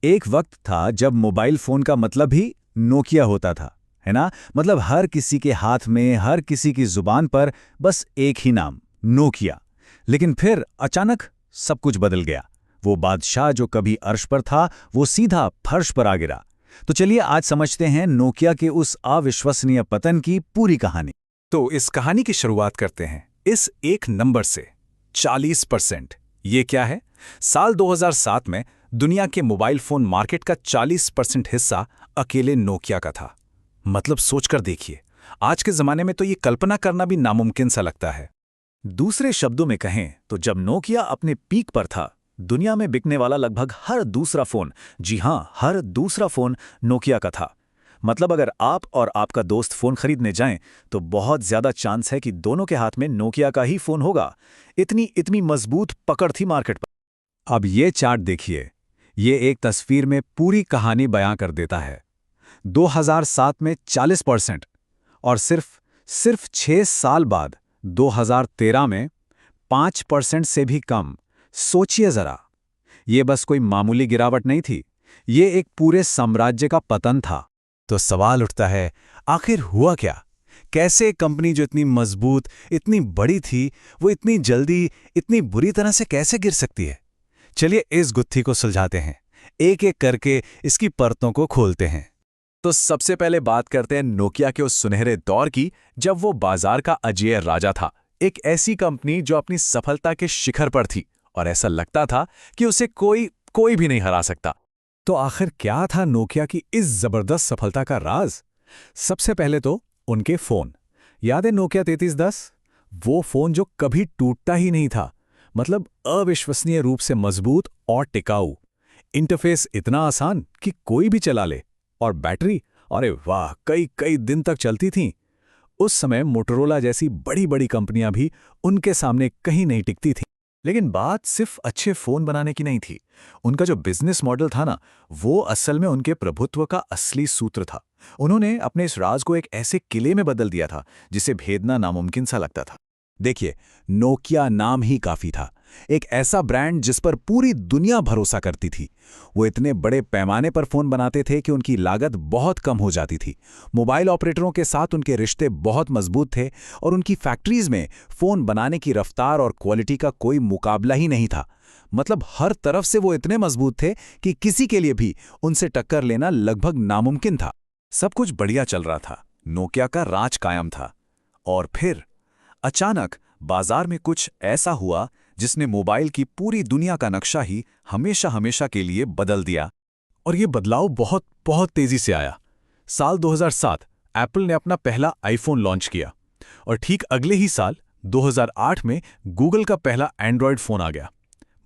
एक वक्त था जब मोबाइल फोन का मतलब ही नोकिया होता था, है ना। मतलब हर किसी के हाथ में, हर किसी की जुबान पर बस एक ही नाम, नोकिया। लेकिन फिर अचानक सब कुछ बदल गया। वो बादशाह जो कभी अर्श पर था, वो सीधा फर्श पर आ गिरा। तो चलिए आज समझते हैं नोकिया के उस अविश्वसनीय पतन की पूरी कहानी। तो इस कहानी की शुरुआत करते हैं इस एक नंबर से, 40%। ये क्या है? साल 2007 में दुनिया के मोबाइल फोन मार्केट का 40% हिस्सा अकेले नोकिया का था। मतलब सोचकर देखिए, आज के जमाने में तो ये कल्पना करना भी नामुमकिन सा लगता है। दूसरे शब्दों में कहें तो जब नोकिया अपने पीक पर था, दुनिया में बिकने वाला लगभग हर दूसरा फोन, जी हां, हर दूसरा फोन नोकिया का था। मतलब अगर आप और आपका दोस्त फोन खरीदने जाएं तो बहुत ज्यादा चांस है कि दोनों के हाथ में नोकिया का ही फोन होगा। इतनी इतनी मजबूत पकड़ थी मार्केट पर। अब ये चार्ट देखिए, ये एक तस्वीर में पूरी कहानी बयां कर देता है। 2007 में 40% और सिर्फ 6 साल बाद 2013 में 5% से भी कम। सोचिए जरा, ये बस कोई मामूली गिरावट नहीं थी, ये एक पूरे साम्राज्य का पतन था। तो सवाल उठता है, आखिर हुआ क्या? कैसे कंपनी जो इतनी मजबूत, इतनी बड़ी थी, वो इतनी जल्दी, इतनी बुरी तरह से कैसे गिर सकती है? चलिए इस गुत्थी को सुलझाते हैं, एक एक करके इसकी परतों को खोलते हैं। तो सबसे पहले बात करते हैं नोकिया के उस सुनहरे दौर की, जब वो बाजार का अजेय राजा था। एक ऐसी कंपनी जो अपनी सफलता के शिखर पर थी और ऐसा लगता था कि उसे कोई कोई भी नहीं हरा सकता। तो आखिर क्या था नोकिया की इस जबरदस्त सफलता का राज? सबसे पहले तो उनके फोन। याद है नोकिया 3310? वो फोन जो कभी टूटता ही नहीं था। मतलब अविश्वसनीय रूप से मजबूत और टिकाऊ। इंटरफेस इतना आसान कि कोई भी चला ले। और बैटरी, अरे वाह, कई कई दिन तक चलती थी। उस समय मोटोरोला जैसी बड़ी बड़ी कंपनियां भी उनके सामने कहीं नहीं टिकती थी। लेकिन बात सिर्फ अच्छे फोन बनाने की नहीं थी। उनका जो बिजनेस मॉडल था ना, वो असल में उनके प्रभुत्व का असली सूत्र था। उन्होंने अपने इस राज को एक ऐसे किले में बदल दिया था जिसे भेदना नामुमकिन सा लगता था। देखिए, नोकिया नाम ही काफी था। एक ऐसा ब्रांड जिस पर पूरी दुनिया भरोसा करती थी। वो इतने बड़े पैमाने पर फोन बनाते थे कि उनकी लागत बहुत कम हो जाती थी। मोबाइल ऑपरेटरों के साथ उनके रिश्ते बहुत मजबूत थे और उनकी फैक्ट्रीज में फोन बनाने की रफ्तार और क्वालिटी का कोई मुकाबला ही नहीं था। मतलब हर तरफ से वो इतने मजबूत थे कि किसी के लिए भी उनसे टक्कर लेना लगभग नामुमकिन था। सब कुछ बढ़िया चल रहा था, नोकिया का राज कायम था। और फिर अचानक बाजार में कुछ ऐसा हुआ जिसने मोबाइल की पूरी दुनिया का नक्शा ही हमेशा हमेशा के लिए बदल दिया। और ये बदलाव बहुत बहुत तेजी से आया। साल 2007 एप्पल ने अपना पहला आईफोन लॉन्च किया और ठीक अगले ही साल 2008 में गूगल का पहला एंड्रॉयड फोन आ गया।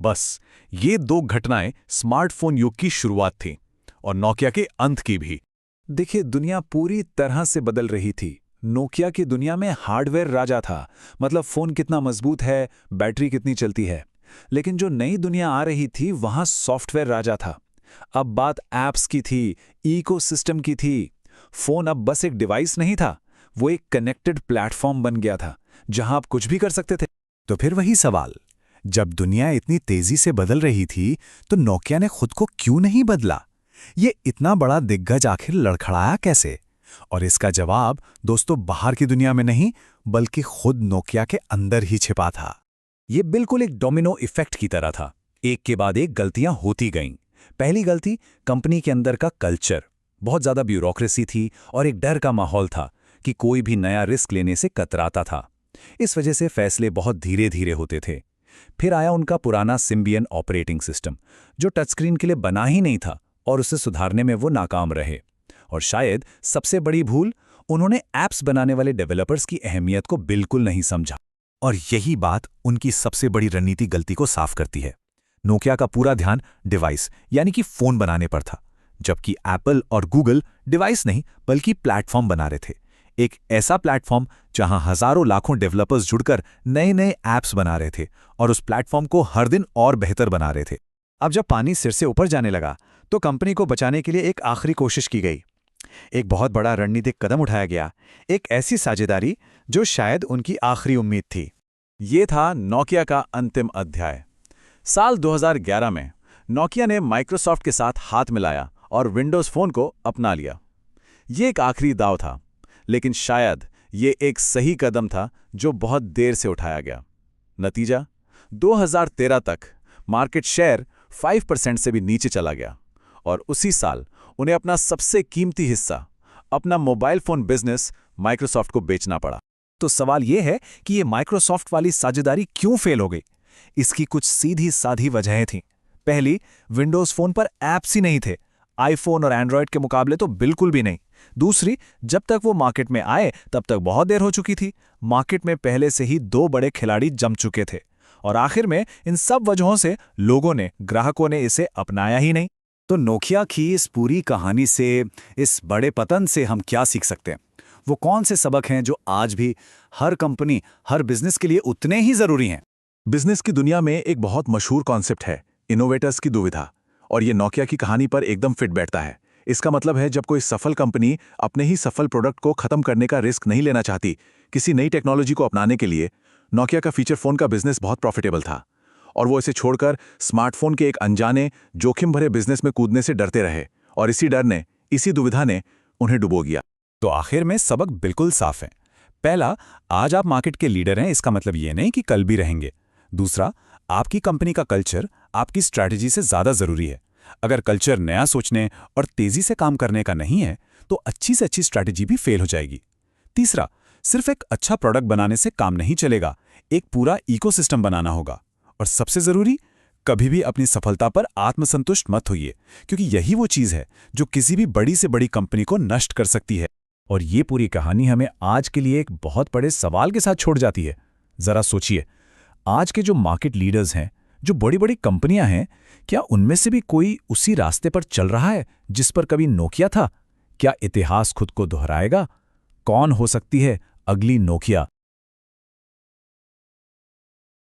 बस ये दो घटनाएं स्मार्टफोन युग की शुरुआत थी और नोकिया के अंत की भी। देखिए, दुनिया पूरी तरह से बदल रही थी। नोकिया की दुनिया में हार्डवेयर राजा था। मतलब फोन कितना मजबूत है, बैटरी कितनी चलती है। लेकिन जो नई दुनिया आ रही थी, वहां सॉफ्टवेयर राजा था। अब बात ऐप्स की थी, इकोसिस्टम की थी। फोन अब बस एक डिवाइस नहीं था, वो एक कनेक्टेड प्लेटफॉर्म बन गया था जहां आप कुछ भी कर सकते थे। तो फिर वही सवाल, जब दुनिया इतनी तेजी से बदल रही थी तो नोकिया ने खुद को क्यों नहीं बदला? ये इतना बड़ा दिग्गज आखिर लड़खड़ाया कैसे? और इसका जवाब दोस्तों बाहर की दुनिया में नहीं, बल्कि खुद नोकिया के अंदर ही छिपा था। ये बिल्कुल एक डोमिनो इफेक्ट की तरह था। एक के बाद एक गलतियां होती गईं। पहली गलती, कंपनी के अंदर का कल्चर। बहुत ज्यादा ब्यूरोक्रेसी थी और एक डर का माहौल था कि कोई भी नया रिस्क लेने से कतराता था। इस वजह से फैसले बहुत धीरे धीरे होते थे। फिर आया उनका पुराना सिम्बियन ऑपरेटिंग सिस्टम, जो टचस्क्रीन के लिए बना ही नहीं था और उसे सुधारने में वो नाकाम रहे। और शायद सबसे बड़ी भूल, उन्होंने ऐप्स बनाने वाले डेवलपर्स की अहमियत को बिल्कुल नहीं समझा। और यही बात उनकी सबसे बड़ी रणनीति गलती को साफ करती है। नोकिया का पूरा ध्यान डिवाइस यानी कि फोन बनाने पर था, जबकि एप्पल और गूगल डिवाइस नहीं बल्कि प्लेटफॉर्म बना रहे थे। एक ऐसा प्लेटफॉर्म जहां हजारों लाखों डेवलपर्स जुड़कर नए नए ऐप्स बना रहे थे और उस प्लेटफॉर्म को हर दिन और बेहतर बना रहे थे। अब जब पानी सिर से ऊपर जाने लगा तो कंपनी को बचाने के लिए एक आखिरी कोशिश की गई। एक बहुत बड़ा रणनीतिक कदम उठाया गया, एक ऐसी साझेदारी जो शायद उनकी आखिरी उम्मीद थी। ये था नोकिया का अंतिम अध्याय। साल 2011 में नोकिया ने माइक्रोसॉफ्ट के साथ हाथ मिलाया और विंडोज़ फ़ोन को अपना लिया। ये एक आखिरी दांव था, लेकिन शायद ये एक सही कदम था जो बहुत देर से उठाया गया। नतीजा, 2013 तक मार्केट शेयर 5% से भी नीचे चला गया और उसी साल उन्हें अपना सबसे कीमती हिस्सा, अपना मोबाइल फ़ोन बिजनेस माइक्रोसॉफ्ट को बेचना पड़ा। तो सवाल यह है कि ये माइक्रोसॉफ्ट वाली साझेदारी क्यों फेल हो गई? इसकी कुछ सीधी साधी वजहें थीं। पहली, विंडोज़ फ़ोन पर ऐप्स ही नहीं थे, आईफोन और एंड्रॉयड के मुकाबले तो बिल्कुल भी नहीं। दूसरी, जब तक वो मार्केट में आए तब तक बहुत देर हो चुकी थी, मार्केट में पहले से ही 2 बड़े खिलाड़ी जम चुके थे। और आखिर में इन सब वजहों से ग्राहकों ने इसे अपनाया ही नहीं। तो नोकिया की इस पूरी कहानी से, इस बड़े पतन से हम क्या सीख सकते हैं? वो कौन से सबक हैं जो आज भी हर कंपनी, हर बिजनेस के लिए उतने ही जरूरी हैं? बिजनेस की दुनिया में एक बहुत मशहूर कॉन्सेप्ट है, इनोवेटर्स की दुविधा, और ये नोकिया की कहानी पर एकदम फिट बैठता है। इसका मतलब है, जब कोई सफल कंपनी अपने ही सफल प्रोडक्ट को खत्म करने का रिस्क नहीं लेना चाहती किसी नई टेक्नोलॉजी को अपनाने के लिए, नोकिया का फीचर फोन का बिजनेस बहुत प्रॉफिटेबल था और वो इसे छोड़कर स्मार्टफोन के एक अनजाने, जोखिम भरे बिजनेस में कूदने से डरते रहे, और इसी डर ने, इसी दुविधा ने उन्हें डुबो गया। तो आखिर में सबक बिल्कुल साफ है। पहला, आज आप मार्केट के लीडर हैं, इसका मतलब ये नहीं कि कल भी रहेंगे। दूसरा, आपकी कंपनी का कल्चर आपकी स्ट्रैटेजी से ज़्यादा ज़रूरी है। अगर कल्चर नया सोचने और तेज़ी से काम करने का नहीं है, तो अच्छी से अच्छी स्ट्रैटेजी भी फेल हो जाएगी। तीसरा, सिर्फ एक अच्छा प्रोडक्ट बनाने से काम नहीं चलेगा, एक पूरा इकोसिस्टम बनाना होगा। और सबसे ज़रूरी, कभी भी अपनी सफलता पर आत्मसंतुष्ट मत होइए, क्योंकि यही वो चीज़ है जो किसी भी बड़ी से बड़ी कंपनी को नष्ट कर सकती है। और ये पूरी कहानी हमें आज के लिए एक बहुत बड़े सवाल के साथ छोड़ जाती है। ज़रा सोचिए, आज के जो मार्केट लीडर्स हैं, जो बड़ी बड़ी कंपनियां हैं, क्या उनमें से भी कोई उसी रास्ते पर चल रहा है जिस पर कभी नोकिया था? क्या इतिहास खुद को दोहराएगा? कौन हो सकती है अगली नोकिया?